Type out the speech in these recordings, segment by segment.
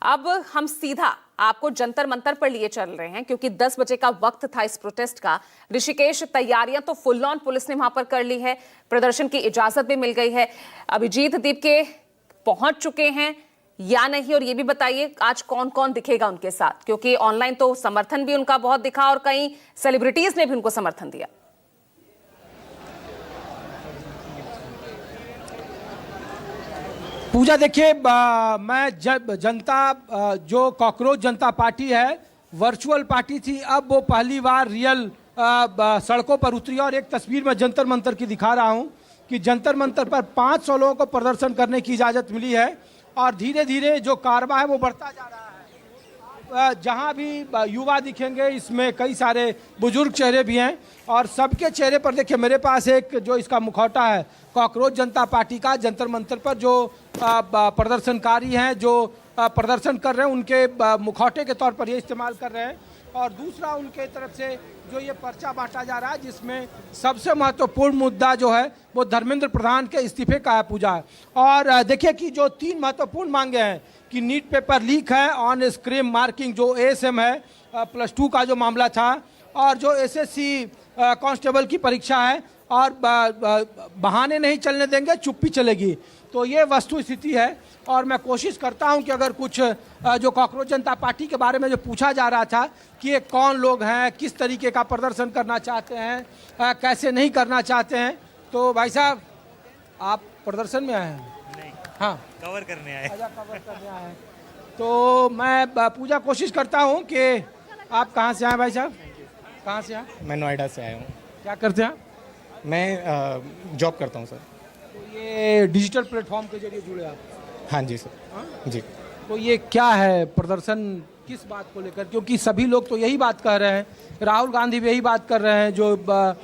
अब हम सीधा आपको जंतर मंतर पर लिए चल रहे हैं क्योंकि 10 बजे का वक्त था इस प्रोटेस्ट का। ऋषिकेश तैयारियां तो फुल ऑन पुलिस ने वहां पर कर ली है, प्रदर्शन की इजाजत भी मिल गई है। अभिजीत दीप के पहुंच चुके हैं या नहीं, और ये भी बताइए आज कौन कौन दिखेगा उनके साथ, क्योंकि ऑनलाइन तो समर्थन भी उनका बहुत दिखा और कई सेलिब्रिटीज ने भी उनको समर्थन दिया। पूजा देखिए, मैं जनता जो कॉकरोच जनता पार्टी है वर्चुअल पार्टी थी, अब वो पहली बार रियल सड़कों पर उतरी। और एक तस्वीर मैं जंतर मंतर की दिखा रहा हूं कि जंतर मंतर पर 500 लोगों को प्रदर्शन करने की इजाज़त मिली है और धीरे धीरे जो कारवां है वो बढ़ता जा रहा है। जहां भी युवा दिखेंगे इसमें कई सारे बुजुर्ग चेहरे भी हैं और सबके चेहरे पर देखिए, मेरे पास एक जो इसका मुखौटा है कॉकरोच जनता पार्टी का, जंतर मंतर पर जो प्रदर्शनकारी हैं जो प्रदर्शन कर रहे हैं उनके मुखौटे के तौर पर ये इस्तेमाल कर रहे हैं। और दूसरा उनके तरफ से जो ये पर्चा बांटा जा रहा है जिसमें सबसे महत्वपूर्ण मुद्दा जो है वो धर्मेंद्र प्रधान के इस्तीफे का है पूजा। और देखिए कि जो 3 महत्वपूर्ण मांगे हैं कि नीट पेपर लीक है, ऑन स्क्रीन मार्किंग जो एएसएम है +2 का जो मामला था, और जो एसएससी कांस्टेबल की परीक्षा है, और बहाने नहीं चलने देंगे, चुप्पी चलेगी। तो ये वस्तु स्थिति है और मैं कोशिश करता हूं कि अगर कुछ जो कॉकरोच जनता पार्टी के बारे में जो पूछा जा रहा था कि ये कौन लोग हैं, किस तरीके का प्रदर्शन करना चाहते हैं, कैसे नहीं करना चाहते हैं, तो भाई साहब आप प्रदर्शन में आए हैं? नहीं, हाँ, कवर करने आए। अच्छा, कवर करने आए हैं। तो मैं पूजा कोशिश करता हूँ कि आप कहाँ से आए भाई साहब? कहाँ से आए? मैं नोएडा से आया हूँ। क्या करते हैं? मैं जॉब करता हूँ सर। तो ये डिजिटल प्लेटफॉर्म के जरिए जुड़े आप? हाँ जी सर। हाँ? जी। तो ये क्या है प्रदर्शन, किस बात को लेकर? क्योंकि सभी लोग तो यही बात कर रहे हैं, राहुल गांधी भी यही बात कर रहे हैं, जो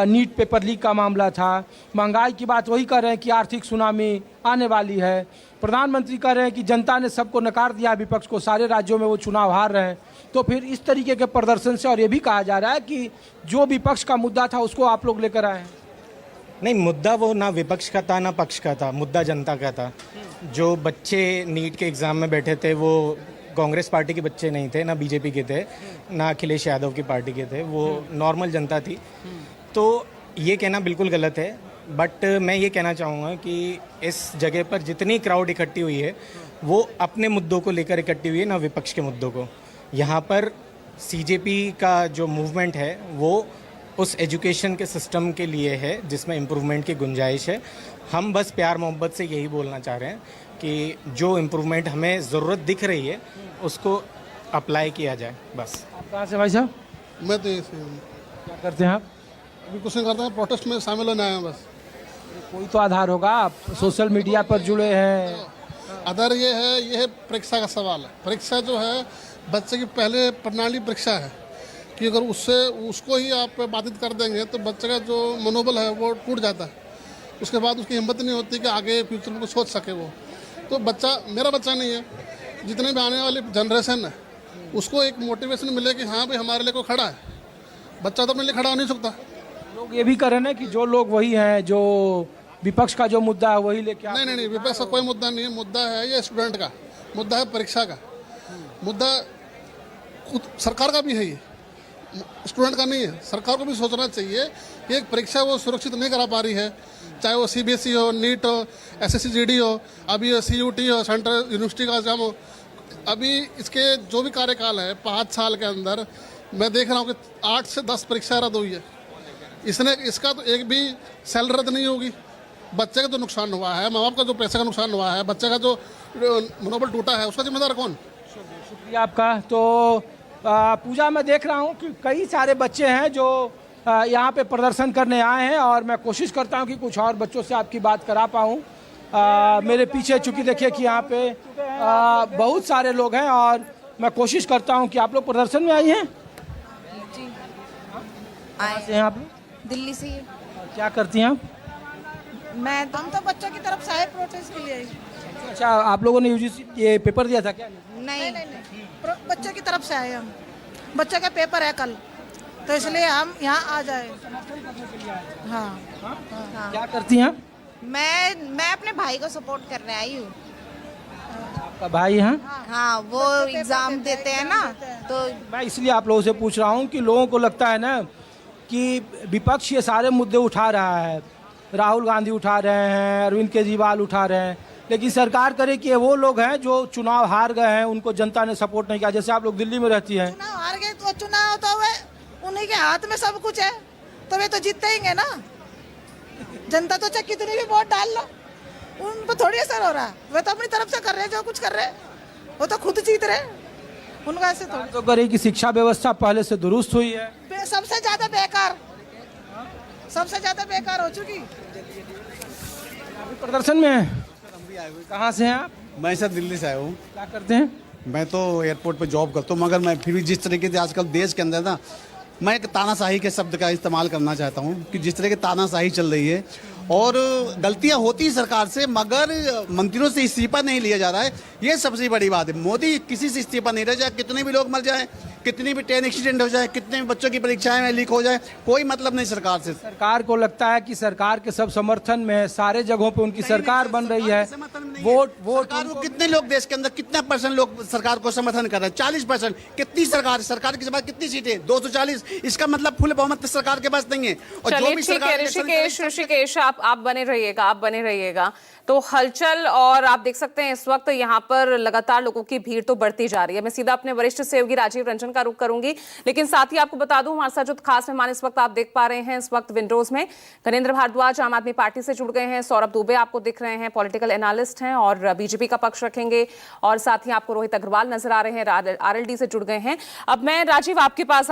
नीट पेपर लीक का मामला था, महंगाई की बात वही कर रहे हैं कि आर्थिक सुनामी आने वाली है, प्रधानमंत्री कह रहे हैं कि जनता ने सबको नकार दिया, विपक्ष को, सारे राज्यों में वो चुनाव हार रहे हैं। तो फिर इस तरीके के प्रदर्शन से, और ये भी कहा जा रहा है कि जो विपक्ष का मुद्दा था उसको आप लोग लेकर आए हैं। नहीं, मुद्दा वो ना विपक्ष का था ना पक्ष का था, मुद्दा जनता का था। जो बच्चे नीट के एग्ज़ाम में बैठे थे वो कांग्रेस पार्टी के बच्चे नहीं थे, ना बीजेपी के थे, ना अखिलेश यादव की पार्टी के थे, वो नॉर्मल जनता थी। तो ये कहना बिल्कुल गलत है, बट मैं ये कहना चाहूँगा कि इस जगह पर जितनी क्राउड इकट्ठी हुई है वो अपने मुद्दों को लेकर इकट्ठी हुई है, ना विपक्ष के मुद्दों को। यहाँ पर सीजेपी का जो मूवमेंट है वो उस एजुकेशन के सिस्टम के लिए है जिसमें इम्प्रूवमेंट की गुंजाइश है। हम बस प्यार मोहब्बत से यही बोलना चाह रहे हैं कि जो इम्प्रूवमेंट हमें ज़रूरत दिख रही है उसको अप्लाई किया जाए, बस। आप कहाँ से भाई साहब? मैं तो ऐसे हूँ। क्या करते हैं आप? अभी कुछ नहीं करता हूँ, प्रोटेस्ट में शामिल होने आया हूँ बस। कोई तो आधार होगा, आप सोशल मीडिया पर जुड़े हैं। आधार ये है परीक्षा का सवाल है। परीक्षा जो है बच्चे की पहले प्रणाली परीक्षा है कि अगर उसको ही आप बाधित कर देंगे तो बच्चे का जो मनोबल है वो टूट जाता है। उसके बाद उसकी हिम्मत नहीं होती कि आगे फ्यूचर में कुछ सोच सके वो। तो बच्चा मेरा बच्चा नहीं है, जितने भी आने वाली जनरेशन है उसको एक मोटिवेशन मिले कि हाँ भाई हमारे लिए कोई खड़ा है। बच्चा तो अपने लिए खड़ा हो नहीं सकता। लोग ये भी कर रहे हैं कि जो लोग वही हैं जो विपक्ष का जो मुद्दा है वही लेके। नहीं, विपक्ष का कोई मुद्दा नहीं है। मुद्दा है ये स्टूडेंट का, मुद्दा है परीक्षा का, मुद्दा सरकार का भी है, ये स्टूडेंट का नहीं है। सरकार को भी सोचना चाहिए कि एक परीक्षा वो सुरक्षित नहीं करा पा रही है, चाहे वो सीबीएसई हो, नीट हो, एसएससी जीडी हो, अभी सीयूटी हो, सेंट्रल यूनिवर्सिटी का एग्जाम हो। अभी इसके जो भी कार्यकाल है 5 साल के अंदर मैं देख रहा हूँ कि 8 से 10 परीक्षा रद्द हुई है। इसका तो एक भी सेल रद्द नहीं होगी। बच्चे का जो नुकसान हुआ है, माँ बाप का जो पैसे का नुकसान हुआ है, बच्चे का जो मनोबल टूटा है, उसका जिम्मेदार कौन? शुक्रिया आपका। तो पूजा, मैं देख रहा हूँ कि कई सारे बच्चे हैं जो यहाँ पे प्रदर्शन करने आए हैं और मैं कोशिश करता हूँ कि कुछ और बच्चों से आपकी बात करा पाऊँ। मेरे पीछे चूँकि देखिए कि यहाँ पे बहुत सारे लोग हैं और मैं कोशिश करता हूँ कि आप लोग प्रदर्शन में आई हैं? जी, कहाँ से हैं आप लोग? दिल्ली से। क्या करती हैं आप? हम तो बच्चों की तरफ से आए प्रोटेस्ट के लिए। अच्छा, आप लोगों ने यूजीसी ये पेपर दिया था क्या? नहीं, बच्चों की तरफ से आए हम। बच्चों का पेपर है कल, तो इसलिए हम यहाँ आ जाए। हाँ, क्या करती हैं आप? मैं अपने भाई को सपोर्ट करने आई हूँ। आपका भाई हैं? हाँ, वो एग्जाम देते हैं ना, तो मैं इसलिए आप लोगों से पूछ रहा हूँ कि लोगों को लगता है ना कि विपक्ष ये सारे मुद्दे उठा रहा है, राहुल गांधी उठा रहे हैं, अरविंद केजरीवाल उठा रहे हैं, लेकिन सरकार करे कि ये वो लोग हैं जो चुनाव हार गए हैं, उनको जनता ने सपोर्ट नहीं किया। जैसे आप लोग दिल्ली में रहती हैं, चुनाव हार गए तो चुनाव तो वे उन्हीं के हाथ में सब कुछ है, तो वे तो जीतते ही ना। जनता तो चाहे कितनी भी वोट डाल लो, उन पर थोड़ी असर हो रहा है। वे तो अपनी तरफ से कर रहे हैं जो कुछ कर रहे हैं, वो तो खुद जीत रहे हैं, उनका ऐसे थोड़ी। तो करे कि शिक्षा व्यवस्था पहले से दुरुस्त हुई है। सबसे ज्यादा बेकार, सबसे ज्यादा बेकार हो चुकी। प्रदर्शन में हैं? कहाँ से हैं आप? मैं सर दिल्ली से आया हूँ। क्या करते हैं? मैं तो एयरपोर्ट पे जॉब करता हूँ, मगर मैं फिर भी जिस तरीके से आजकल देश के अंदर ना, मैं एक तानाशाही के शब्द का इस्तेमाल करना चाहता हूँ कि जिस तरह की तानाशाही चल रही है और गलतियां होती है सरकार से, मगर मंत्रियों से इस्तीफा नहीं लिया जा रहा है, ये सबसे बड़ी बात है। मोदी किसी से इस्तीफा नहीं रह जाए, कितने भी लोग मर जाए, कितनी भी ट्रेन एक्सीडेंट हो जाए, कितने भी बच्चों की परीक्षाएं में लीक हो जाए, कोई मतलब नहीं सरकार से। सरकार को लगता है कि सरकार के सब समर्थन में है, सारे जगहों पे उनकी सरकार बन रही है। वोट सरकार को कितने लोग देश के अंदर, कितना % लोग सरकार को समर्थन कर रहे हैं? 40%। कितनी सरकार के पास कितनी सीटें? 240। इसका मतलब फुल बहुमत सरकार के पास नहीं है। और जो चलिए भी ठीक है सरकार ऋषिकेश आप बने रहिएगा। तो हलचल, और आप देख सकते हैं इस वक्त यहाँ पर लगातार लोगों की भीड़ तो बढ़ती जा रही है। मैं सीधा अपने वरिष्ठ सहयोगी राजीव रंजन का रुख करूंगी, लेकिन साथ ही आपको बता दूं हमारे साथ जो खास मेहमान इस वक्त आप देख पा रहे हैं, इस वक्त विंडोज में गणेंद्र भारद्वाज आम आदमी पार्टी से जुड़ गए हैं, सौरभ दुबे आपको दिख रहे हैं, पॉलिटिकल एनालिस्ट हैं और बीजेपी का पक्ष रखेंगे, और साथ ही आपको रोहित अग्रवाल नजर आ रहे हैं, आरएलडी से जुड़ गए हैं। अब मैं राजीव आपके पास आ